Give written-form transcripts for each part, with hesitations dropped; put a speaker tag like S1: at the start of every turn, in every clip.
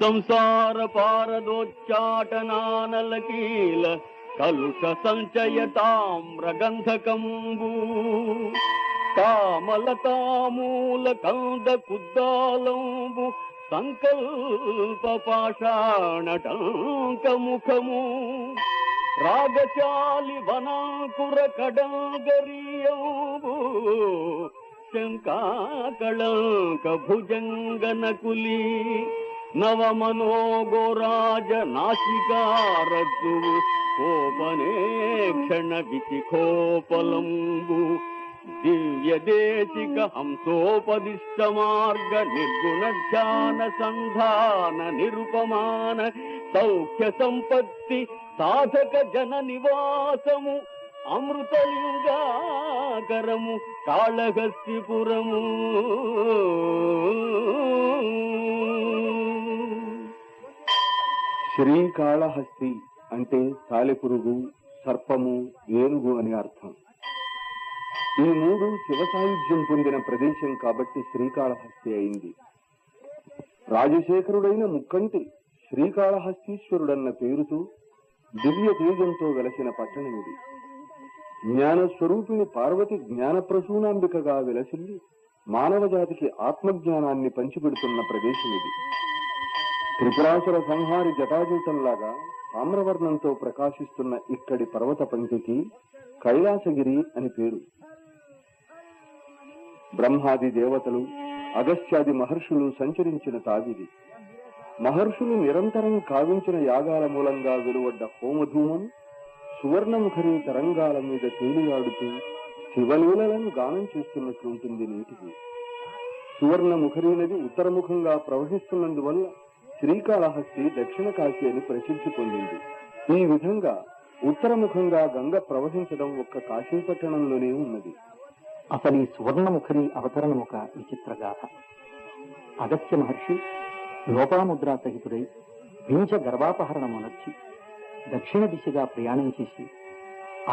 S1: సంసార పారదోచ్చాటనానలకీల కలుష సంచయతామ్రగంధకంబు తామలతామూల కంద కుద్దాలంబు సంకల్ప పాషాణటంకముఖము రాగచాలి వనాంకుర కడంగరీయంబు శంకాకళంక భుజంగనకులి నవమనోగోరాజ నాసికారద్దువు కోపనేక్షణ విచిఖోపలంబు దివ్య దేశిక హంసోపదిష్ట మార్గ నిర్గుణ ధ్యాన సంధాన నిరుపమాన సౌఖ్య సంపత్తి సాధక జన నివాసము అమృతలింగాకరము కాళహస్తిపురము.
S2: శ్రీకాళహస్తి అంటే సాలెపురుగు, సర్పము, ఏనుగు అని అర్థం. ఈ మూడు శివ సాయుధ్యం పొందిన ప్రదేశం కాబట్టి శ్రీకాళహస్తి అయింది. రాజశేఖరుడైన ముక్కంటి శ్రీకాళహస్తీశ్వరుడన్న పేరుతో దివ్య తేజంతో వెలసిన పట్టణమిది. జ్ఞానస్వరూపిణి పార్వతి జ్ఞానప్రసూనాంబికగా వెలసిల్లి మానవజాతికి ఆత్మజ్ఞానాన్ని పంచిపెడుతున్న ప్రదేశమిది. త్రిపురాసుర సంహారి జటాజూటంలాగా తామ్రవర్ణంతో ప్రకాశిస్తున్న ఇక్కడి పర్వత పంక్తికి కైలాసగిరి అని పేరు. బ్రహ్మాది దేవతలు, అగస్త్యాది మహర్షులు సంచరించిన తావిది. మహర్షులు నిరంతరం కావించిన యాగాల మూలంగా వెలువడ్డ హోమధూమం సువర్ణముఖరి తరంగాల మీద తేలియాడుతూ శివలీలలను గానం చేస్తున్నట్లుంటుంది నీటికి. సువర్ణముఖరి నది ఉత్తరముఖంగా ప్రవహిస్తున్నందువల్ల శ్రీకాళహస్తి దక్షిణ కాశీ అని ప్రసిద్ధి పొందింది. ఈ విధంగా ఉత్తరముఖంగా గంగ ప్రవహించడం ఒక్క కాశీపట్టణంలోనే ఉన్నది.
S3: అసలు ఈ సువర్ణముఖరి అవతరణం ఒక విచిత్ర గాథ. అగస్త్య మహర్షి లోపాముద్రా సహితుడై వించ గర్భాపహరణమునర్చి దక్షిణ దిశగా ప్రయాణం చేసి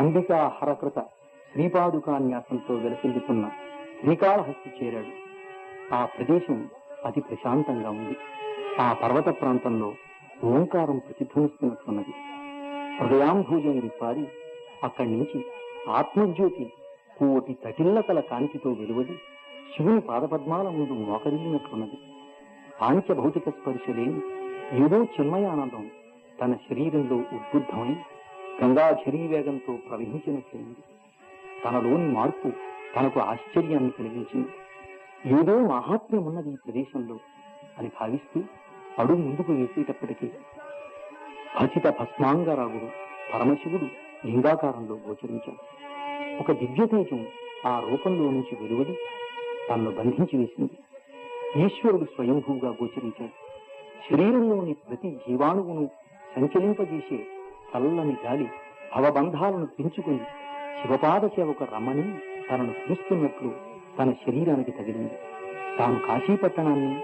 S3: అంబికా హరకృత శ్రీపాదుకాన్యాసంతో వెలసిల్లుతున్న శ్రీకాళహస్తి చేరాడు. ఆ ప్రదేశం అతి ప్రశాంతంగా ఉంది. ఆ పర్వత ప్రాంతంలో ఓంకారం ప్రతిధ్వనిస్తున్నట్లున్నది. హృదయాంభూజం పారి అక్కడి నుంచి ఆత్మజ్యోతి కోటి తటిల్లతల కాంతితో వెలువడి శివుని పాదపద్మాల ముందు మోకరిల్లినట్లున్నది. పాంచభౌతిక స్పర్శ లేని ఏదో చిన్మయానందం తన శరీరంలో ఉద్బుద్ధమై గంగాఝరీ వేగంతో ప్రవహించినట్లయింది. తనలోని మార్పు తనకు ఆశ్చర్యాన్ని కలిగించింది. ఏదో మహాత్మ్యం ఉన్నది ఈ ప్రదేశంలో అని భావిస్తూ అడుగు ముందుకు వేసేటప్పటికీ భసిత భస్మాంగరాగుడు పరమశివుడు లింగాకారంలో గోచరించాడు. ఒక దివ్యతేజం ఆ రూపంలో నుంచి వెలువడి తనను బంధించి వేసింది. ఈశ్వరుడు స్వయంభూగా గోచరించాడు. శరీరంలోని ప్రతి జీవాణువును సంచలింపజేసే చల్లని గాలి భవబంధాలను పెంచుకుని శివపాద సేవకు రమ్మని తనను పిలుస్తున్నట్లు తన శరీరానికి తగిలింది. తాను కాశీపట్టణాన్ని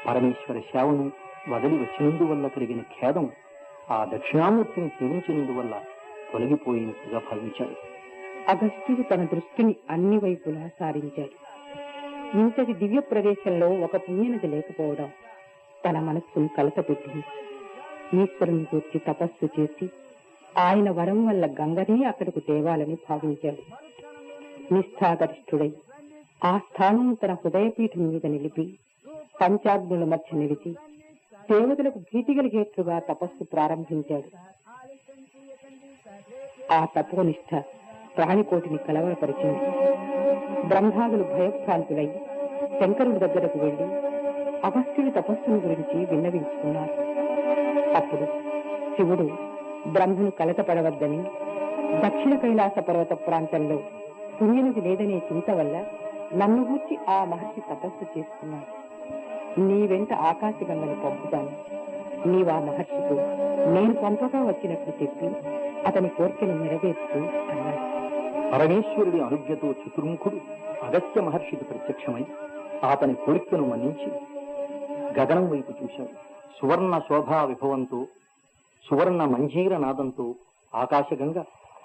S3: పరమేశ్వర సేవను వదిలి వచ్చినందువల్ల కలిగిన ఖేదం ఆ దక్షిణామూర్తిని సేవించినందువల్ల తొలగిపోయినట్టుగా భావించాడు.
S4: అగస్త్యుడు తన దృష్టిని అన్ని వైపులా సారించాడు. ఇంతటి దివ్య ప్రదేశంలో ఒక పుణ్యనది లేకపోవడం తన మనస్సును కలతపెట్టింది. ఈశ్వరుని గురించి తపస్సు చేసి ఆయన వరం వల్ల గంగనే అక్కడకు తేవాలని భావించాడు. నిష్ఠాగరిష్ఠుడై ఆ స్థానం తన హృదయపీఠం మీద నిలిపి పంచాగ్నుల మధ్య నిలిచి దేవతలకు భీతి కలిగేట్లుగా తపస్సు ప్రారంభించాడు. ఆ తపోనిష్ఠ ప్రాణికోటిని కలవరపరిచింది. బ్రహ్మాదులు భయభ్రాంతులై శంకరుడి దగ్గరకు వెళ్లి అగస్త్యుడి తపస్సును గురించి విన్నవించుకున్నారు. అప్పుడు శివుడు బ్రహ్మను కలతపడవద్దని, దక్షిణ కైలాస పర్వత ప్రాంతంలో పుణ్యనది లేదనే చింత వల్ల నన్ను గూర్చి ఆ మహర్షి తపస్సు చేస్తున్నాడు. నీ వెంట ఆకాశగంగను పంపుతాను. నీవా మహర్షితో నేను పంపగా వచ్చినట్లు చెప్పి అతని కోరికను నెరవేర్చు అన్నాడు.
S3: పరమేశ్వరుడి అనుజ్ఞతో చతుర్ముఖుడు అగస్త్య మహర్షికి ప్రత్యక్షమై అతని కోరికను మన్నించి గగనం వైపు చూశాడు. సువర్ణ శోభా విభవంతో, సువర్ణ మంజీర నాదంతో ఆకాశగంగ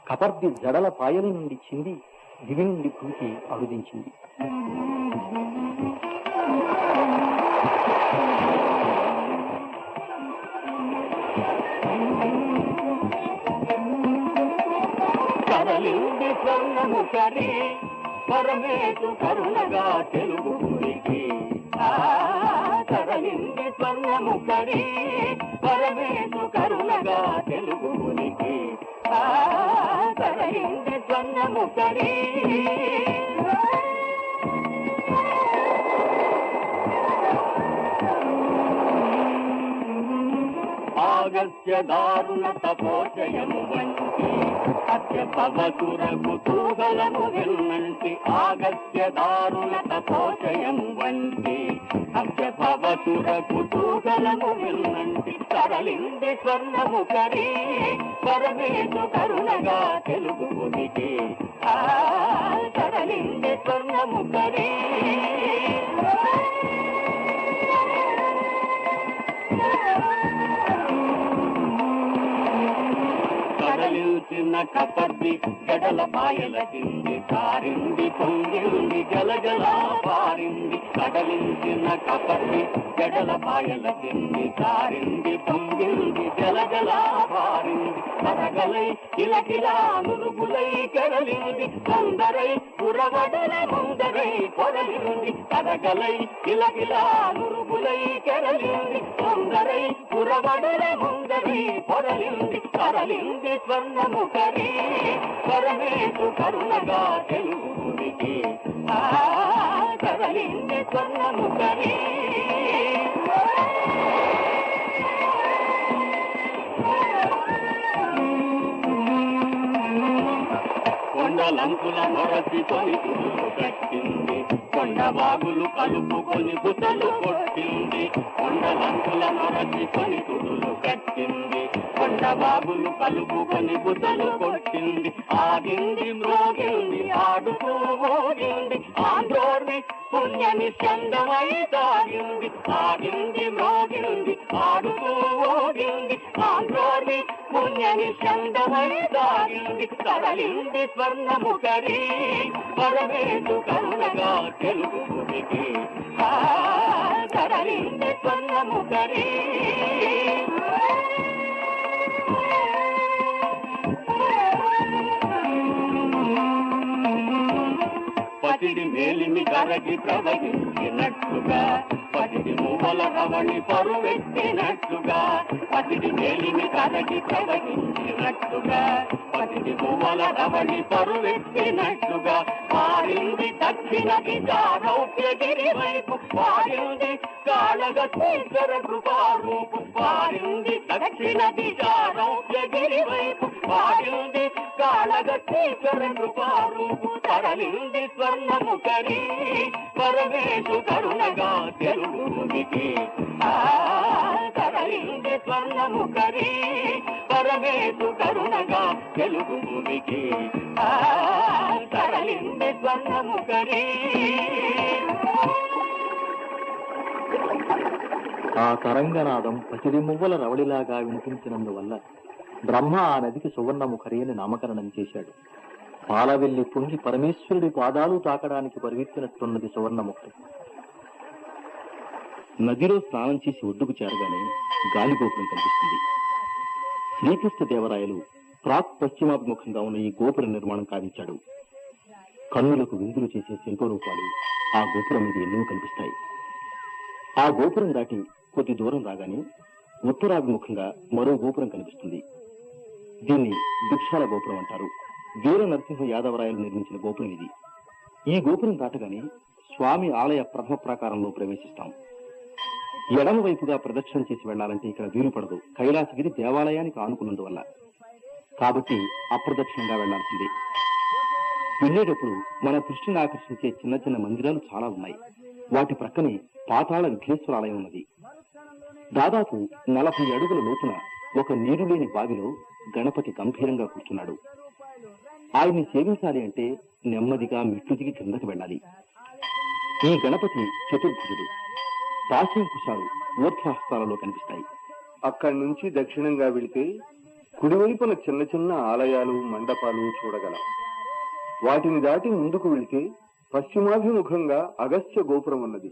S3: కపర్ది జడల పాయల నుండి చింది దివి నుండి భూమికి అరుదించింది.
S1: స్వర్ణముఖరి పరమేశు కరుణగా తెలుగునికి తరలింది స్వర్ణముఖరి పరమేశు కరుణగా తెలుగునికి తరలింది స్వర్ణముఖరి ఆగస్య దారుణ తపోచయము వంటి అత్యపవసుర కుతూహలము విన్నంటి ఆగస్య దారుణ తపోచయము వంటి అత్యపవసుర కుతూహలము విన్నంటి తరలింది స్వర్ణముఖరి పరమేశు కరుణగా తెలుగునికి తరలింది స్వర్ణముఖరి కదలించిన కపర్ది గడల పాయల తింది కారింది పొంగింది జలజల పారింది కదలించిన కపర్ది గడల పాయల తింది కారింది పొంగింది జలజల పారింది కరగలై కిలకిలా నురుగులై కెరలింది కొందరై పురవడల ముందరై పొరలింది కరగలై కిలకిలా నురుగులై కెరలింది కొందరై పురవడల ముందరై పొరలింది కరలింది స్వర్ణముఖరి పరమేశు కరుణగా తెలుగునికి కరలింది స్వర్ణముఖరి కొండలంకుల మొరసి కొని గుళ్ళు కట్టింది కొండబాగులు కలుపుకొని బుసలు కొట్టింది కొండలంకుల మొరసి కొని గుళ్ళు కట్టింది కొండబాగులు కలుపుకొని బుసలు కొట్టింది ఆగింది మ్రోగింది ఆడుతూ మోగింది ఆంధ్రోర్ని పుణ్యని చందమై సాగింది ఆగింది మ్రోగింది ఆడుతూ మోగింది ఆంధ్రోర్ని పుణ్యని చందమై సాగింది తరలింది స్వర్ణముఖరి పరమేశు కరుణగా తెలుగునికి తరలింది స్వర్ణముఖరి పసిడి మేలిమి కరగి ప్రవహించినట్లుగా పసిడి మువ్వల రవణి పరువెత్తినట్లుగా పసిడి మేలిమి కరగి ప్రవహించినట్లుగా పసిడి మువ్వల రవణి పరువెత్తినట్లుగా పారింది దక్షిణ దిశారౌప్యగిరి వైపు పారింది కాళగతీశ్వర కృపారూపు పారింది దక్షిణ దిశారౌప్యగిరి వైపు పారింది కాళగతీశ్వర కృపారూపు తరలింది స్వర్ణముఖరి పరమేశు కరుణగా తెలుగునికి తరలింది స్వర్ణముఖరి పరమేశు కరుణగా తెలుగునికి తరలింది స్వర్ణముఖరి
S3: ఆ తరంగనాదం పసిడి మువ్వల రవళిలాగా వినిపించినందువల్ల బ్రహ్మ ఆ నదికి సువర్ణముఖరి అని నామకరణం చేశాడు. పాలవెల్లి పొంగి పరమేశ్వరుడి పాదాలు తాకడానికి పరిగెత్తినట్టున్నది సువర్ణముఖరి. నదిలో స్నానం చేసి ఒడ్డుకు చేరగానే గాలిగోపురం కనిపిస్తుంది. శ్రీకృష్ణ దేవరాయలు ప్రాక్ పశ్చిమాభిముఖంగా ఉన్న ఈ గోపుర నిర్మాణం కావించాడు. కన్నులకు విందులు చేసే శిల్పరూపాలు ఆ గోపురం మీద ఎన్నో కనిపిస్తాయి. ఆ గోపురం దాటి కొద్ది దూరం రాగానే ఉత్తరాభిముఖంగా మరో గోపురం కనిపిస్తుంది. దీన్ని భిక్షాల గోపురం అంటారు. వీర నరసింహ యాదవరాయలు నిర్మించిన గోపురం ఇది. ఈ గోపురం దాటగానే స్వామి ఆలయ ప్రథమ ప్రాకారంలో ప్రవేశిస్తాం. ఎడమ వైపుగా ప్రదక్షిణ చేసి వెళ్లాలంటే ఇక్కడ వీలు పడదు, కైలాసగిరి దేవాలయానికి ఆనుకున్నందువల్ల. కాబట్టి అప్రదక్షిణంగా వెళ్లాల్సిందే. వెళ్ళేటప్పుడు మన దృష్టిని ఆకర్షించే చిన్న చిన్న మందిరాలు చాలా ఉన్నాయి. వాటి ప్రక్కనే పాతాళ విఘ్నేశ్వర ఆలయం ఉన్నది. దాదాపు 40 అడుగుల లోతున ఒక నీరు లేని బావిలో గణపతి గంభీరంగా కూర్చున్నాడు. ఆయన్ని సేవించాలి అంటే నెమ్మదిగా మెట్లు దిగి కిందకు వెళ్ళాలి. ఈ గణపతి చతుర్భుజుడు. పాశంకుశాలు ఊర్ధ్వహస్తాలలో కనిపిస్తాయి.
S2: అక్కడి నుంచి దక్షిణంగా వెళితే కుడివైపున చిన్న చిన్న ఆలయాలు మండపాలు చూడగలం. వాటిని దాటి ముందుకు వెళితే పశ్చిమాభిముఖంగా అగస్త్య గోపురం ఉన్నది.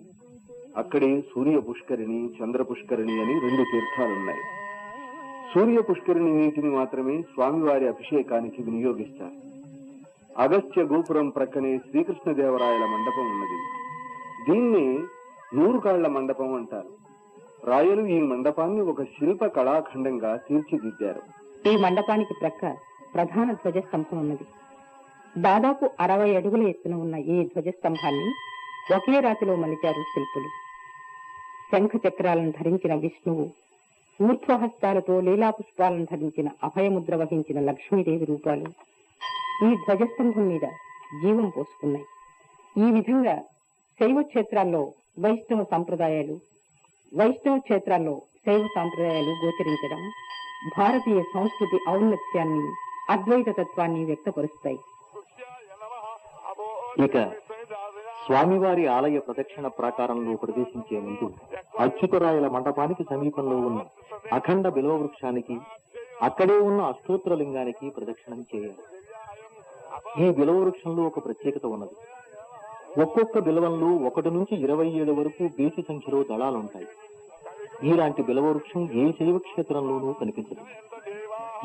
S2: అక్కడే సూర్య పుష్కరిణి, చంద్ర పుష్కరిణి అని 2 తీర్థాలున్నాయి. సూర్య పుష్కరిణి నీటిని మాత్రమే స్వామివారి అభిషేకానికి వినియోగిస్తారు. అగస్త్య గోపురం ప్రక్కనే శ్రీకృష్ణదేవరాయల మండపం ఉన్నది. దీన్ని 100 కాళ్ల మండపం అంటారు. రాయలు ఈ మండపాన్ని ఒక శిల్ప కళాఖండంగా తీర్చిదిద్దారు.
S4: ఈ మండపానికి ప్రక్క ప్రధాన ధ్వజస్తంభం ఉన్నది. దాదాపు 60 అడుగుల ఎత్తున ఉన్న ఈ ధ్వజస్తంభాన్ని ఒకే రాతిలో మలిచారు శిల్పులు. శంఖ చక్రాలను ధరించిన విష్ణువు, ఊర్ధ్వహస్తాలతో లీలా పుష్పాలను ధరించిన అభయముద్ర వహించిన లక్ష్మీదేవి రూపాలు ఈ ధ్వజస్తంభం మీద జీవం పోసుకున్నాయి. ఈ విధంగా శైవ క్షేత్రాల్లో వైష్ణవ సంప్రదాయాలు, వైష్ణవ క్షేత్రాల్లో శైవ సాంప్రదాయాలు గోచరించడం భారతీయ సంస్కృతి ఔన్నత్యాన్ని, అద్వైత తత్వాన్ని వ్యక్తపరుస్తాయి.
S3: ఇక స్వామివారి ఆలయ ప్రదక్షిణ ప్రాకారంలో ప్రవేశించే ముందు అచ్యుతరాయల మండపానికి సమీపంలో ఉన్న అఖండ బిల్వ వృక్షానికి, అక్కడే ఉన్న అష్టోత్తర లింగానికి ప్రదక్షిణం చేయాలి. ఈ బిల్వ వృక్షంలో ఒక ప్రత్యేకత ఉన్నది. ఒక్కొక్క బిల్వంలో 1 నుంచి 27 వరకు బేసి సంఖ్యలో దళాలుంటాయి. ఇలాంటి బిల్వ వృక్షం ఏ శైవ క్షేత్రంలోనూ కనిపించదు.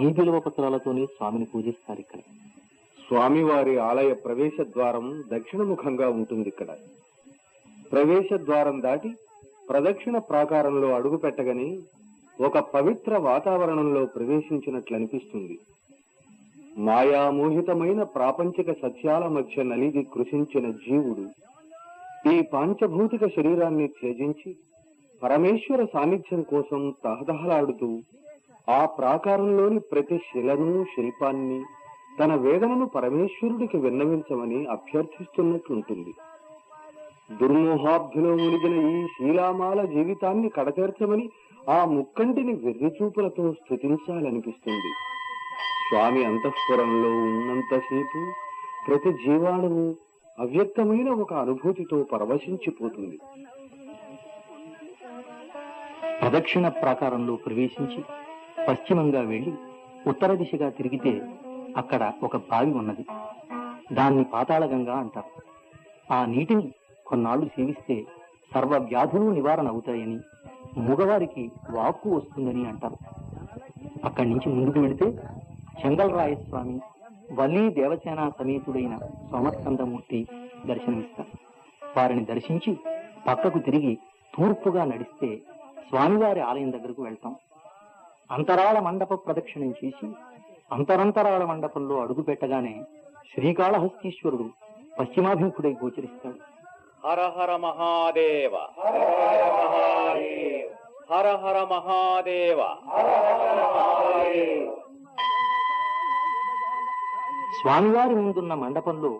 S3: ఈ బిల్వ పత్రాలతోనే స్వామిని పూజిస్తారు. ఇక్కడ
S2: స్వామివారి ఆలయ ప్రవేశ ద్వారం దక్షిణముఖంగా ఉంటుంది. ఇక్కడ ప్రవేశ ద్వారం దాటి ప్రదక్షిణ ప్రాకారంలో అడుగు పెట్టగానే ఒక పవిత్ర వాతావరణంలో ప్రవేశించినట్లు అనిపిస్తుంది. మాయామోహితమైన ప్రాపంచిక సత్యాల మధ్య నలిగి కృషించిన జీవుడు ఈ పాంచభౌతిక శరీరాన్ని త్యజించి పరమేశ్వర సాన్నిధ్యం కోసం తహతహలాడుతూ ఆ ప్రాకారంలోని ప్రతి శిలను, శిల్పాన్ని తన వేదనను పరమేశ్వరుడికి విన్నవించమని అభ్యర్థిస్తున్నట్లుంటుంది. దుర్మోహాబ్ధిలో మునిగిన ఈ శీలామాల జీవితాన్ని కడతేర్చమని ఆ ముక్కంటిని వెర్రిచూపులతో స్తుతించాలనిపిస్తుంది. స్వామి అంతఃపురంలో ఉన్నంతసేపు ప్రతి జీవాణువు అవ్యక్తమైన ఒక అనుభూతితో పరవశించిపోతుంది.
S3: ప్రదక్షిణ ప్రాకారంలో ప్రవేశించి పశ్చిమంగా వెళ్లి ఉత్తర దిశగా తిరిగితే అక్కడ ఒక బావి ఉన్నది. దాన్ని పాతాళగంగా అంటారు. ఆ నీటిని కొన్నాళ్లు సేవిస్తే సర్వ వ్యాధులు నివారణ అవుతాయని, మగవారికి వాక్కు వస్తుందని అంటారు. అక్కడి నుంచి ముందుకు వెళితే చెంగల్రాయస్వామి, వల్లీ దేవసేన సమేతుడైన సోమస్కందమూర్తి దర్శనమిస్తారు. వారిని దర్శించి పక్కకు తిరిగి తూర్పుగా నడిస్తే స్వామివారి ఆలయం దగ్గరకు వెళ్తాం. అంతరాళ మండప ప్రదక్షిణం చేసి అంతరంతరాళ మండపంలో అడుగు పెట్టగానే శ్రీకాళహస్తీశ్వరుడు పశ్చిమాభిముఖుడై గోచరిస్తాడు.
S1: హర హర మహాదేవ, హర హర మహాదేవ.
S3: స్వామివారి ముందున్న మండపంలో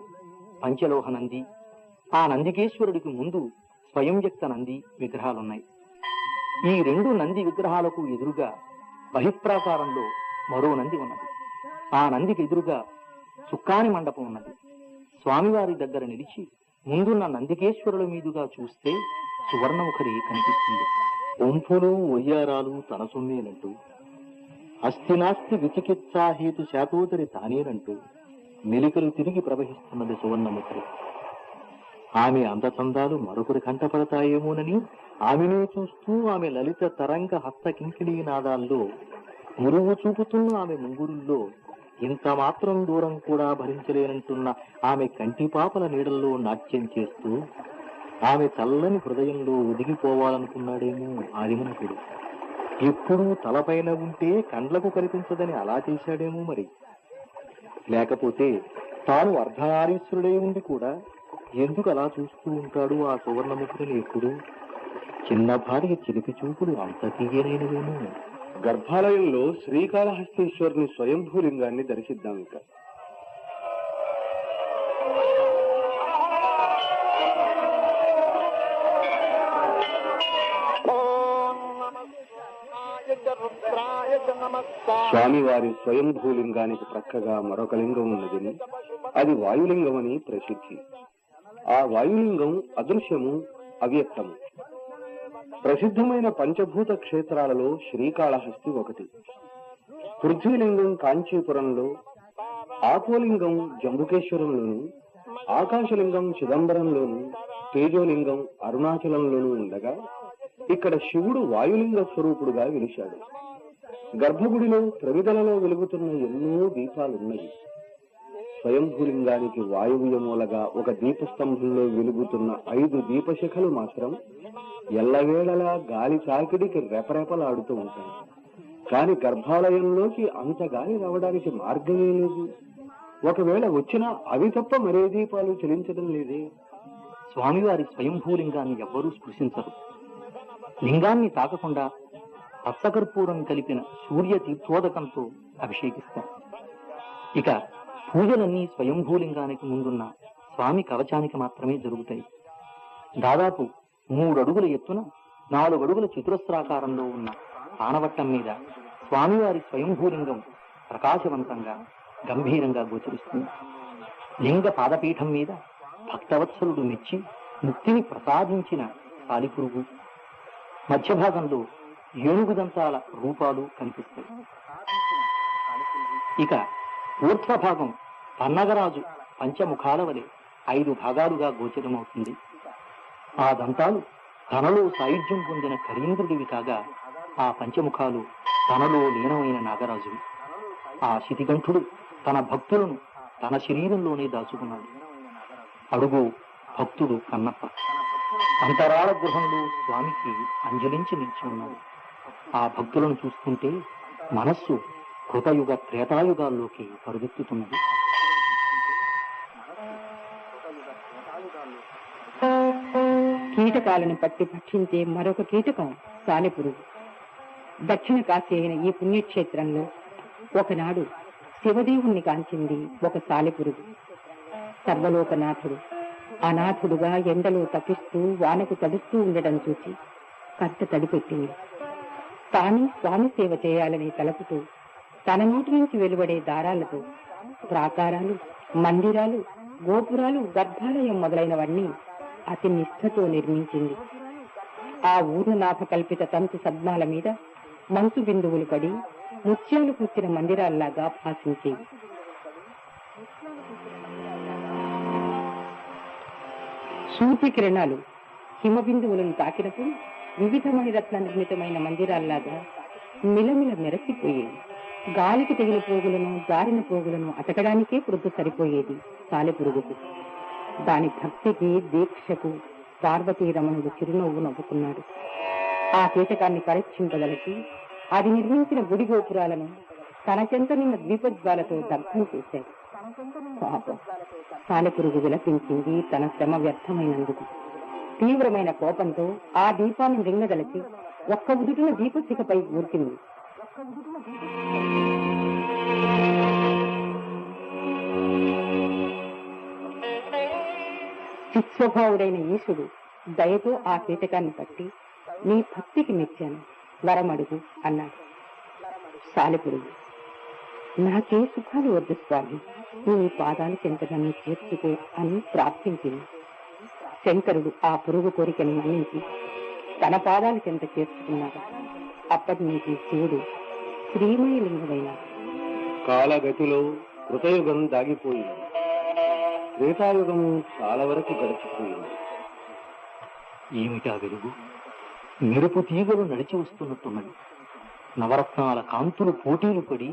S3: పంచలోహ నంది, ఆ నందికేశ్వరుడికి ముందు స్వయం వ్యక్త నంది విగ్రహాలున్నాయి. ఈ 2 నంది విగ్రహాలకు ఎదురుగా బహిప్రాకారంలో మరో నంది ఉన్నది. ఆ నందికి ఎదురుగా చుక్కాని మండపం ఉన్నది. స్వామివారి దగ్గర నిలిచి ముందున్న నందికేశ్వరుల మీదుగా చూస్తే సువర్ణముఖరి కనిపిస్తుంది. ఒంపులు ఒయ్యారాలు తన సొమ్మేనంటూ, అస్థినాస్తి విచికిత్సాహేతు శాతోదరి తానేనంటూ మెలికలు తిరిగి ప్రవహిస్తున్నది సువర్ణముఖరి. ఆమె అందచందాలు మరొకరి కంటపడతాయేమోనని ఆమెనే చూస్తూ ఆమె లలిత తరంగ హస్త కింకిణీ నాదాల్లో మురువు చూపుతున్న ఆమె ముంగురుల్లో ఇంత మాత్రం దూరం కూడా భరించలేనంటున్న ఆమె కంటిపాపల నీడల్లో నాట్యం చేస్తూ ఆమె చల్లని హృదయంలో ఒదిగిపోవాలనుకున్నాడేమో ఆదిమనుకుడు. ఎప్పుడూ తలపైన ఉంటే కండ్లకు కనిపించదని అలా చేశాడేమో మరి. లేకపోతే తాను అర్ధనారీశ్వరుడై ఉండి కూడా ఎందుకు అలా చూస్తూ ఉంటాడు ఆ సువర్ణముఖుడిని ఎప్పుడు? చిన్న భార్య చిలిపి చూపులు అంత తీయనైనవేమో.
S2: గర్భాలయంలో శ్రీకాళహస్తీశ్వరుని స్వయంభూలింగాన్ని దర్శిద్దాం. ఇక స్వామివారి స్వయంభూలింగానికి ప్రక్కగా మరొక లింగం ఉన్నదని, అది వాయులింగమని ప్రసిద్ధి. ఆ వాయులింగం అదృశ్యము, అవ్యక్తము. ప్రసిద్ధమైన పంచభూత క్షేత్రాలలో శ్రీకాళహస్తి ఒకటి. పృథ్వీలింగం కాంచీపురంలో, ఆపోలింగం జంబుకేశ్వరంలోను, ఆకాశలింగం చిదంబరంలోను, తేజోలింగం అరుణాచలంలోనూ ఉండగా ఇక్కడ శివుడు వాయులింగ స్వరూపుడుగా వెలిశాడు. గర్భగుడిలో ప్రమిదలలో వెలుగుతున్న ఎన్నో దీపాలున్నాయి. స్వయంభూలింగానికి వాయువ్యమూలగా ఒక దీపస్తంభంలో వెలుగుతున్న 5 దీపశిఖలు మాత్రం ఎల్లవేళలా గాలి తాకిడికి రెపరెపలాడుతూ ఉంటాయి. కాని గర్భాలయంలోకి అంత గాలి రావడానికి మార్గమే లేదు. ఒకవేళ వచ్చినా అవి తప్ప మరే దీపాలు చెలించడం లేదే.
S3: స్వామివారి స్వయంభూలింగాన్ని ఎవ్వరూ స్పృశించరు. లింగాన్ని తాకకుండా పచ్చకర్పూరం కలిపిన సూర్య తీర్థోదకంతో అభిషేకిస్తారు. ఇక పూజలన్నీ స్వయంభూలింగానికి ముందున్న స్వామి కవచానికి మాత్రమే జరుగుతాయి. దాదాపు 3 అడుగుల ఎత్తున 4 అడుగుల చతురస్రాకారంలో ఉన్న ఆనవట్టం మీద స్వామివారి స్వయంభూలింగం ప్రకాశవంతంగా గంభీరంగా గోచరిస్తుంది. లింగ పాదపీఠం మీద భక్తవత్సలుడు మెచ్చి ముక్తిని ప్రసాదించిన సాలిపురుగు, మధ్య భాగంలో ఏనుగుదంతాల రూపాలు కనిపిస్తాయి. ఇక ఊర్ధ్వభాగం పన్నగరాజు పంచముఖాల వలె 5 భాగాలుగా గోచరమవుతుంది. ఆ దంతాలు తనలో సాయుధ్యం పొందిన కరీంద్రుడివి కాగా, ఆ పంచముఖాలు తనలో లీనమైన నాగరాజువి. ఆ శితికంఠుడు తన భక్తులను తన శరీరంలోనే దాచుకున్నాడు. అడుగు భక్తుడు కన్నప్ప అంతరాళ గృహంలో స్వామికి అంజలించి నిలిచి ఉన్నాడు. ఆ భక్తులను చూస్తుంటే మనస్సు కృతయుగ త్రేతాయుగాల్లోకి పరుగెత్తుతున్నది.
S4: కీటకాలను పట్టి భక్షించే మరొక కీటకం సాలెపురుగు. దక్షిణ కాశీ అయిన ఈ పుణ్యక్షేత్రంలో ఒకనాడు శివదేవుణ్ణి కాంచింది ఒక సాలెపురుగు. సర్వలోకనాథుడు అనాథుడుగా ఎండలో తప్పిస్తూ వానకు తడుస్తూ ఉండటం చూసి కంట తడిపెట్టింది. తాను స్వామి సేవ చేయాలని తలపుతూ తన నోటి నుంచి వెలువడే దారాలతో ప్రాకారాలు, మందిరాలు, గోపురాలు, గర్భాలయం మొదలైనవన్నీ అతి నిష్ఠతో నిర్మించింది. ఆ ఊరునాథ కల్పిత తంతు సద్మాల మీద మంచు బిందువులు పడి ముత్యాలు కూర్చిన మందిరాల్లాగా భాషించేవి. సూర్యకిరణాలు హిమబిందువులను తాకినప్పుడు వివిధ మణిరత్న నిర్మితమైన మందిరాల్లాగా మిలమిల మెరసిపోయేవి. గాలికి తెగిన పోగులను, జారిన పోగులను అతకడానికే పొద్దు సరిపోయేది సాలెపురుగుకు. దాని భక్తికి, దీక్షకు పార్వతీరమణుడు చిరునవ్వు నవ్వుకున్నాడు. ఆ కీటకాన్ని పరీక్షింపదలిచి అది నిర్మించిన గుడి గోపురాలను తన చెంత నిన్న ద్వీపజ్వాలతో దగ్ధం చేశాడు. పాపం సాలెపురుగు విలపించింది తన శ్రమ వ్యర్థమైనందుకు. తీవ్రమైన కోపంతో ఆ దీపాన్ని రింగదలిచి ఒక్క ఉదుటిన దీపశిఖపై ఊర్చింది. చిత్స్వభావుడైన ఈశుడు దయతో ఆ కీటకాన్ని పట్టి, నీ భక్తికి మెచ్చాను, వరమడుగు అన్నాడు. సాలెపురుగు, నాకే సుఖాలు వద్దు స్వామి, నీ పాదాల చెంత నన్ను చేర్చుకో అని ప్రార్థించింది. శంకరుడు ఆ పురుగు కోరికను మన్నించి తన పాదాల చెంత చేర్చుకున్నాడు. అప్పటి నుంచి శివుడు శ్రీమయలింగమైనాడు.
S2: కాలగతిలో కృతయుగం దాగిపోయింది. త్రేతాయుగము చాలా వరకు గడిచిపోయింది.
S3: ఏమిటా వెలుగు? మెరుపు తీగలు నడిచి వస్తున్నట్టున్నది. నవరత్నాల కాంతులు పోటీలు పడి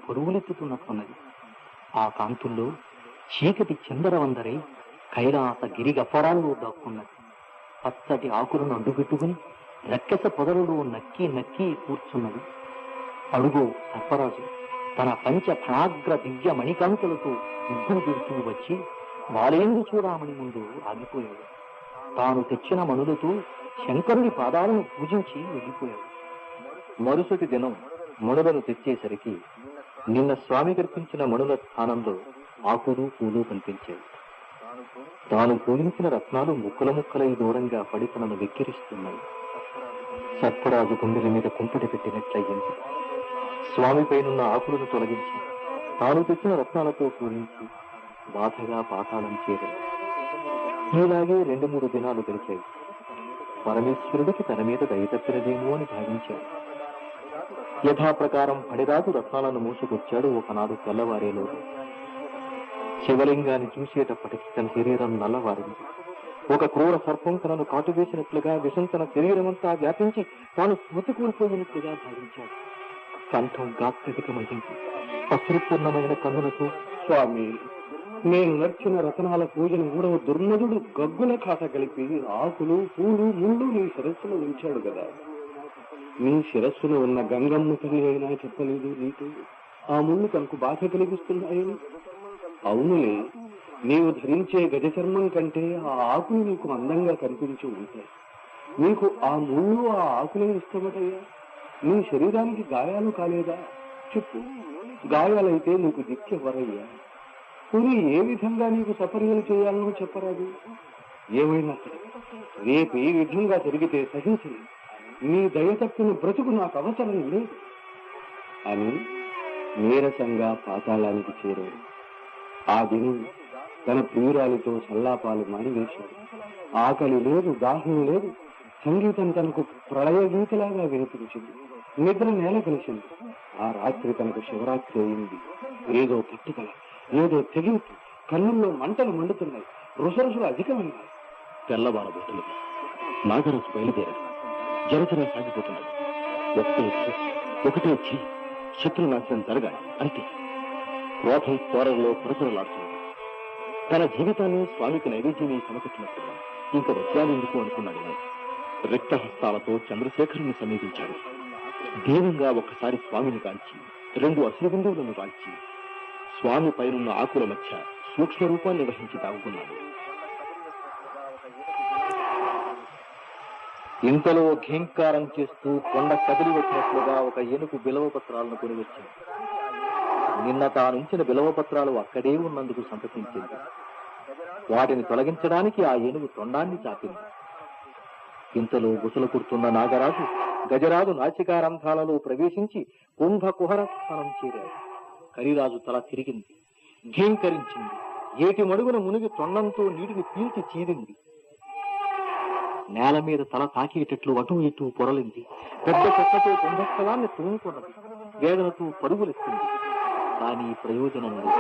S3: పరుగులెత్తుతున్నట్టున్నది. ఆ కాంతుల్లో చీకటి చందరవందరై కైలాస గిరిగఫరాల్లో దాక్కున్నది. పచ్చటి ఆకులను అడ్డుపెట్టుకుని రక్కస పొదలలో నక్కి నక్కి కూర్చున్నది. అడుగో సర్పరాజు తన పంచ ఫణాగ్ర దివ్య మణికాంతులతో ముగ్గురు పెడుతూ వచ్చి వాలేందు చూడామని ముందు ఆగిపోయాడు. తాను తెచ్చిన మణులతో శంకరుని పాదాలను పూజించి వెళ్ళిపోయాడు.
S2: మరుసటి దినం మణులను తెచ్చేసరికి నిన్న స్వామి కల్పించిన మణుల స్థానంలో ఆకులు పూలు కనిపించాయి. తాను పూజించిన రత్నాలు ముక్కల ముక్కలై దూరంగా పడి తనను వెక్కిరిస్తున్నాయి. సర్పరాజు గుండెల మీద కుంపటి పెట్టినట్లయింది. స్వామిపైనున్న ఆకులను తొలగించి తాను తెచ్చిన రత్నాలతో పూజించి బాధగా పాతాళం చేరాడు. ఇలాగే 2-3 దినాలు గడిచాయి. పరమేశ్వరుడికి తన మీద దయ తప్పినదేమో అని భావించాడు. యథాప్రకారం పడిరాజు రత్నాలను మూసుకొచ్చాడు. ఒకనాడు తెల్లవారేలోడు శివలింగాన్ని చూసేటప్పటికి తన శరీరం నల్లవారింది. ఒక క్రూర సర్పం తనను కాటువేసినట్లుగా విషం తన శరీరమంతా వ్యాపించి తాను స్మృతి కోల్పోయినట్లుగా భావించాడు. కంఠం గాత్రికమైంది. అశ్రుపూర్ణమైన కన్నులతో, స్వామి నేను నర్చిన రతనాల పూజను మూడవ దుర్మధుడు గగ్గుల కాట కలిపి ఆకులు పూలు ముళ్ళు నీ శిరస్సులో ఉంచాడు కదా. నీ శిరస్సులో ఉన్న గంగమ్మ తల్లి అయినా చెప్పలేదు నీకు ఆ ముళ్ళు తనకు బాధ కలిగిస్తున్నాయని? అవునులే, నీవు ధరించే గజ చర్మం కంటే ఆ ఆకులు నీకు అందంగా కనిపించి ఉంటాయి. నీకు ఆ ముళ్ళు ఆ ఆకులే ఇష్టమటయ్యా. నీ శరీరానికి గాయాలు కాలేదా? చెప్పు, గాయాలైతే నీకు దిక్కెవరయ్యా? పోనీ ఏ విధంగా నీకు సపర్యలు చేయాలనో చెప్పరాదు. ఏమైనా సరే రేపు ఏ విధంగా జరిగితే సహించలే. నీ దయ తప్పిన బ్రతుకు నాకు అవసరం లేదు అని నీరసంగా పాతాళానికి చేరాడు. ఆ దినం తన ప్రియురాలితో సల్లాపాలు మానివేశాడు. ఆకలి లేదు, దాహం లేదు. సంగీతం తనకు ప్రళయ గీతలాగా వినిపించింది. నిద్ర నేల కలిసింది. ఆ రాత్రి తనకు శివరాత్రి అయింది. ఏదో పట్టుదల, ఏదో తెగింపు. కన్నుల్లో మంటలు మండుతున్నాయి. రుసరుసులు అధికమైనాయి.
S3: తెల్లవారబోతున్నది. నాగరాజు బయలుదేరాడు. జరచరా సాగిపోతున్నాడు. ఒకటే వచ్చి శత్రునాశనం జరగాలి అంతే. క్రోధం త్వరలో పురపురలాడుతున్నాడు. తన జీవితాన్ని స్వామికి నైవేద్యమే సమకట్టినప్పుడు ఇంక వజ్రాలు ఎందుకు అనుకున్నాడు. రిక్తహస్తాలతో చంద్రశేఖరుని సమీపించాడు. దీనంగా ఒక్కసారి స్వామిని కాల్చి 2 అసురు బిందువులను కాల్చి స్వామి పైనున్న ఆకుల మధ్య సూక్ష్మ రూపాన్ని వహించి దాగుకున్నాడు. ఇంతలో ఘీంకారం చేస్తూ కొండ కదిలి వచ్చినట్లుగా ఒక ఏనుగు బిలవపత్రాలను కొని వచ్చింది. నిన్న తానుంచిన బిలవపత్రాలు అక్కడే ఉన్నందుకు సంతసించింది. వాటిని తొలగించడానికి ఆ ఏనుగు తొండాన్ని చాపింది. ఇంతలో గుసలు కుడుతున్న నాగరాజు గజరాజు నాసికారంధ్రాలలో ప్రవేశించి కుంభకుహర స్థానం చేరాడు. కరిరాజు తల తిరిగింది, ఘీంకరించింది. ఏటి మడుగున మునిగి తొండంతో నీటిని పీల్చి చీరింది. నేల మీద తల తాకేటట్లు అటూ ఇటూ పొరలింది. పెద్ద చెక్కతో కుంభస్థలాన్ని తూముకున్నది. వేదనతో పరుగులెత్తింది. కానీ ప్రయోజనం లేదు.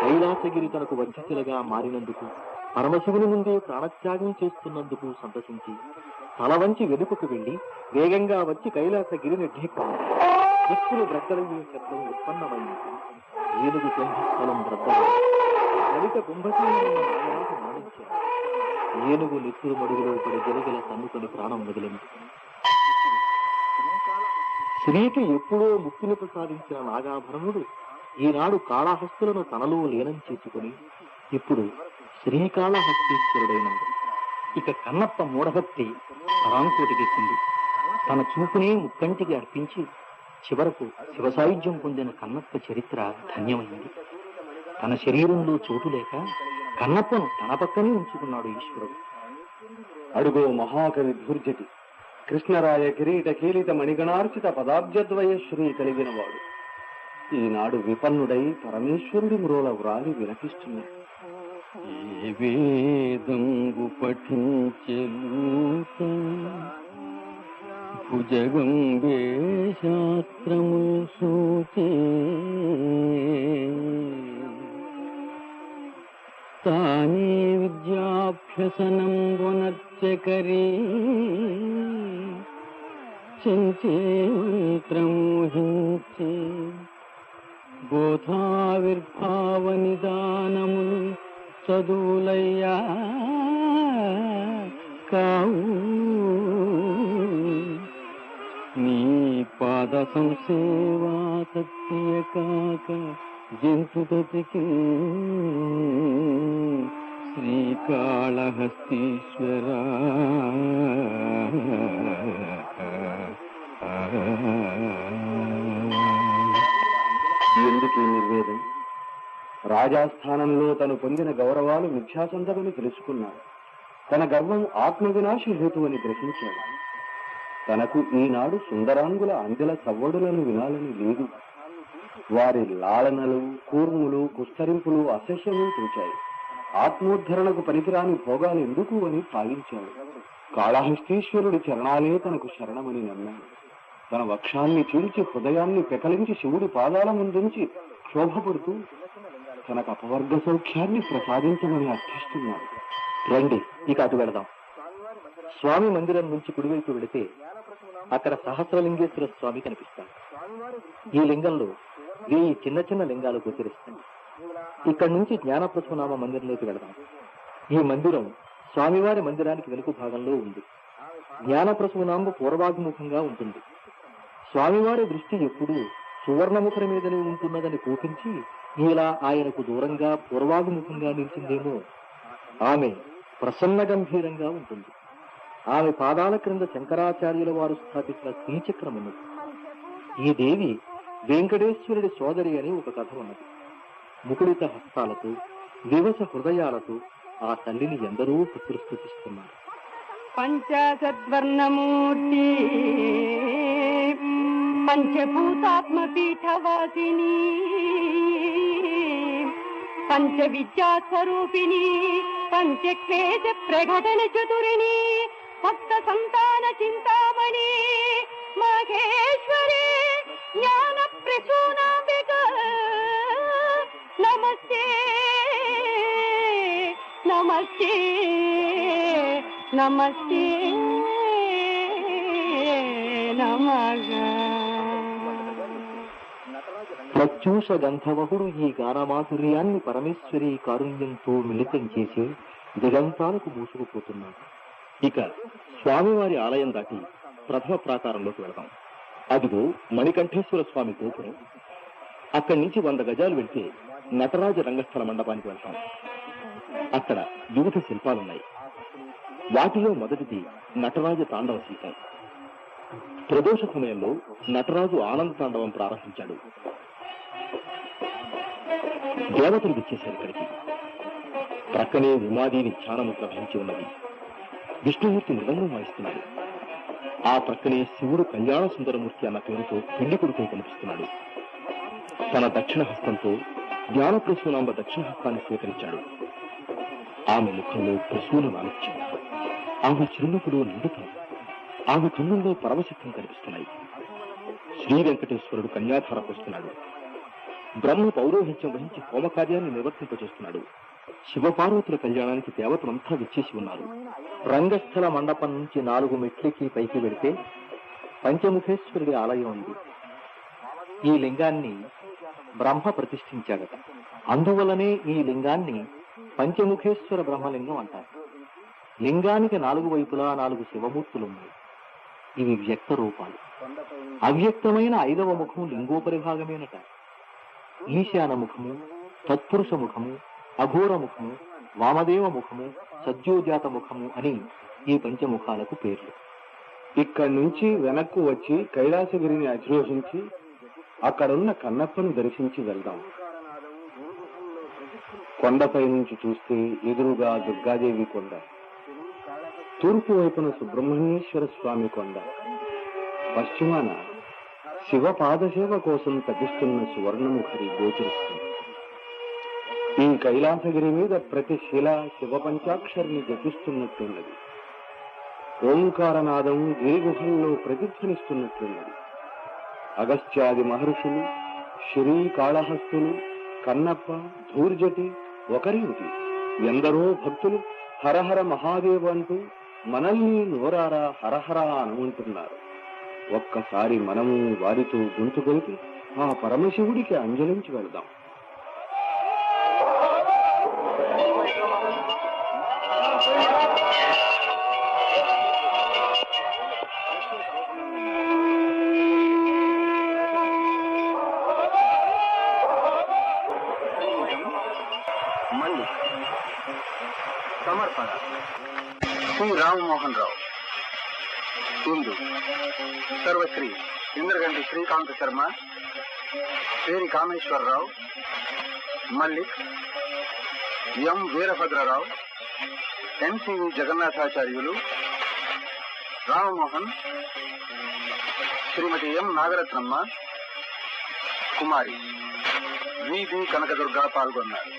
S3: కైలాసగిరి తనకు వజ్రశిలగా మారినందుకు, పరమశివుని ముందే ప్రాణత్యాగం చేస్తున్నందుకు సంతసించి తల వంచి వెనుకకు వెళ్లి వేగంగా వచ్చి కైలాసగిరిని ఢీకొంది. దిక్కులు బ్రద్దలయ్యే శబ్దం ఉత్పన్నమైంది. ఏనుగు కుంభస్థలం బ్రద్దలైంది. లలిత కుంభశీలను మరణించారు. ఏనుగు నెత్తురు మడుగులో పడి గిలగిల తన్నుకొని ప్రాణం వదిలింది. శ్రీకి ఎప్పుడో ముక్తిని ప్రసాదించిన నాగాభరణుడు ఈనాడు కాళహస్తులను తనలో లీనం చేసుకుని ఇప్పుడు శ్రీకాళహస్తీశ్వరుడైనాడు. ఇక కన్నప్ప మూఢభక్తి పరాంకోటికెక్కింది. తన చూపునే ముక్కంటికి అర్పించి చివరకు శివసాయుధ్యం పొందిన కన్నప్ప చరిత్ర ధన్యమైంది. తన శరీరంలో చోటు లేక కన్నప్పను తన పక్కనే ఉంచుకున్నాడు ఈశ్వరుడు.
S2: అడుగో మహాకవి ధూర్జటి, కృష్ణరాయ కిరీట కీలిత మణిగణార్చిత పదాబ్జద్వయ శ్రీ కలిగినవాడు ఈనాడు విపన్నుడై పరమేశ్వరుడి మ్రోల వ్రాలి విలపిస్తున్నాడు.
S3: ఏ వేదంగు పఠించెలూత భుజగంబే శాస్త్రము సూచే తానే విద్యాభ్యసనం గుణర్చకరీ చెంచే మంత్రమోహించే బోధావిర్భావ నిదానములు చదువులయ్యా కావు. నీ పాద సంసేవా సత్య కాక జంతుదతికి శ్రీకాళహస్తీశ్వర.
S2: ఎందుకు ఈ నిర్వేదం? రాజాస్థానంలో తను పొందిన గౌరవాలు మిథ్యాసందమని తెలుసుకున్నాడు. తన గర్వం ఆత్మవినాశ హేతువని గ్రహించాడు. తనకు ఈనాడు సుందరాంగుల అందెల సవ్వడులను వినాలని లేదు. వారి లాలనలు, కూర్ములు, కుస్తరింపులు అసహ్యమూ తోచాయి. ఆత్మోద్ధరణకు పనికిరాని భోగాలు ఎందుకు అని భావించాడు. కాళహస్తీశ్వరుడి చరణాలే తనకు శరణమని నమ్మాడు. తన వక్షాన్ని చీల్చి హృదయాన్ని పెకలించి శివుడి పాదాల ముందుంచి క్షోభపడుతూ తనకు అపవర్గ సౌఖ్యాన్ని ప్రసాదించమని అర్థిస్తున్నాడు.
S3: రండి, ఇక అటు వెళదాం. స్వామి మందిరం నుంచి కుడివైపు వెళితే అక్కడ సహస్రలింగేశ్వర స్వామి కనిపిస్తాడు. ఈ లింగంలో 1000 చిన్న చిన్న లింగాలు గోచరిస్తాయి. ఇక్కడి నుంచి జ్ఞానప్రసూనామ మందిరంలోకి వెళదాం. ఈ మందిరం స్వామివారి మందిరానికి వెనుక భాగంలో ఉంది. జ్ఞానప్రసూనాంబ పూర్వాభిముఖంగా ఉంటుంది. స్వామివారి దృష్టి ఎప్పుడూ సువర్ణముఖర మీదనే ఉంటున్నదని కోపించి ఇలా ఆయనకు దూరంగా పూర్వాభిముఖంగా నిలిచిందేమో. ఆమె ప్రసన్న గంభీరంగా ఉంటుంది. ఆమె పాదాల క్రింద శంకరాచార్యుల వారు స్థాపించిన శ్రీచక్రం ఉన్నది. ఈ దేవి వెంకటేశ్వరుడి సోదరి అని ఒక కథ ఉన్నది. ముకుడిత హస్తాలతో వివస హృదయాలతో ఆ తల్లిని ఎందరో భక్తులు స్తుతిస్తున్నారు.
S4: పంచాశద్వర్ణమూర్తి పంచభూతాత్మపీఠవాసిని పంచ విద్యాస్వరూపిణి పంచక్లేశ ప్రకటన చతురిని భక్త సంతాన చింతామణి మహేశ్వరి జ్ఞాన ప్రసూనాంబిక నమస్తే నమస్తే నమస్తే నమః.
S3: ప్రత్యూష గంధవహుడు ఈ గానమాధుర్యాన్ని పరమేశ్వరి కారుణ్యంతో మిళితం చేసి దిగంతాలకు మూసుకుపోతున్నాడు. ఇక స్వామివారి ఆలయం దాటి ప్రథమ ప్రాకారంలోకి వెళదాం. అదిగో మణికంఠేశ్వర స్వామి గోపురం. అక్కడి నుంచి 100 గజాలు వెళ్తే నటరాజ రంగస్థల మండపానికి వెళ్తాం. అక్కడ వివిధ శిల్పాలున్నాయి. వాటిలో మొదటిది నటరాజ తాండవ శిల్పం. ప్రదోష సమయంలో నటరాజు ఆనంద తాండవం ప్రారంభించాడు. దేవతలు విచ్చేశారు ఇక్కడికి. ప్రక్కనే ఉమాదేవి ధ్యానముద్ర వహించి ఉన్నది. విష్ణుమూర్తి మృదంగం వాయిస్తున్నాడు. ఆ ప్రక్కనే శివుడు కళ్యాణ సుందరమూర్తి అన్న పేరుతో పెళ్లి కొడుకు కనిపిస్తున్నాడు. తన దక్షిణ హస్తంతో జ్ఞానప్రసూనాంబ దక్షిణ హస్తాన్ని స్వీకరించాడు. ఆమె ముఖంలో ప్రసూన నాలుక్యం, ఆమె చిరునవ్వులో నిండుతాం, ఆమె కన్నుల్లో పరమశక్తం కనిపిస్తున్నాయి. శ్రీ వెంకటేశ్వరుడు కన్యాధారకు వస్తున్నాడు. బ్రహ్మ పౌరోహిత్యం వహించి హోమకార్యాన్ని నిర్వర్తింపజేస్తున్నాడు. శివపార్వతుల కళ్యాణానికి దేవతలంతా విచ్చేసి ఉన్నారు. రంగస్థల మండపం నుంచి 4 మెట్లకి పైకి వెళితే పంచముఖేశ్వరుడి ఆలయం ఉంది. ఈ లింగాన్ని బ్రహ్మ ప్రతిష్ఠించాడట. అందువలనే ఈ లింగాన్ని పంచముఖేశ్వర బ్రహ్మలింగం అంటారు. లింగానికి 4 వైపులా 4 శివమూర్తులున్నాయి. ఇవి వ్యక్త రూపాలు. అవ్యక్తమైన 5వ ముఖం లింగోపరి భాగమేనట. ఈశాన ముఖము, తత్పురుష ముఖము, అఘోర ముఖము, వామదేవ ముఖము, సద్యోజాత ముఖము అని ఈ పంచముఖాలకు పేర్లు.
S2: ఇక్కడి నుంచి వెనక్కు వచ్చి కైలాసగిరిని అధిరోహించి అక్కడున్న కన్నప్పను దర్శించి వెళ్దాం. కొండపై నుంచి చూస్తే ఎదురుగా దుర్గాదేవి కొండ, తూర్పు వైపున సుబ్రహ్మణ్యేశ్వర స్వామి కొండ, పశ్చిమాన శివ పాదసేవ కోసం తపిస్తున్న సువర్ణముఖరి గోచరిస్తుంది. ఈ కైలాసగిరి మీద ప్రతి శిల శివ పంచాక్షరిని జపిస్తున్నట్లున్నది. ఓంకారనాదం గిరిగుహల్లో ప్రతిధ్వనిస్తున్నట్లున్నది. అగస్త్యాది మహర్షులు, శ్రీకాళహస్తులు, కన్నప్ప, ధూర్జటి ఒకరేమిటి ఎందరో భక్తులు హరహర మహాదేవ అంటూ మనల్ని నోరారా హరహర అనుకుంటున్నారు. ఒక్కసారి మనము వారితో గొంతు కలిపి ఆ పరమశివుడికి అంజలించి వెళదాం. సమర్పణ శ్రీ రామమోహన్ రావు. ఇందు సర్వశ్రీ ఇంద్రగంటి శ్రీకాంత శర్మ, పేరి కామేశ్వరరావు, మల్లిక్, ఎం వీరభద్రరావు, ఎన్సివి జగన్నాథాచార్యులు, రామమోహన్, శ్రీమతి ఎం నాగరత్నమ్మ, కుమారి విబి కనకదుర్గ పాల్గొన్నారు.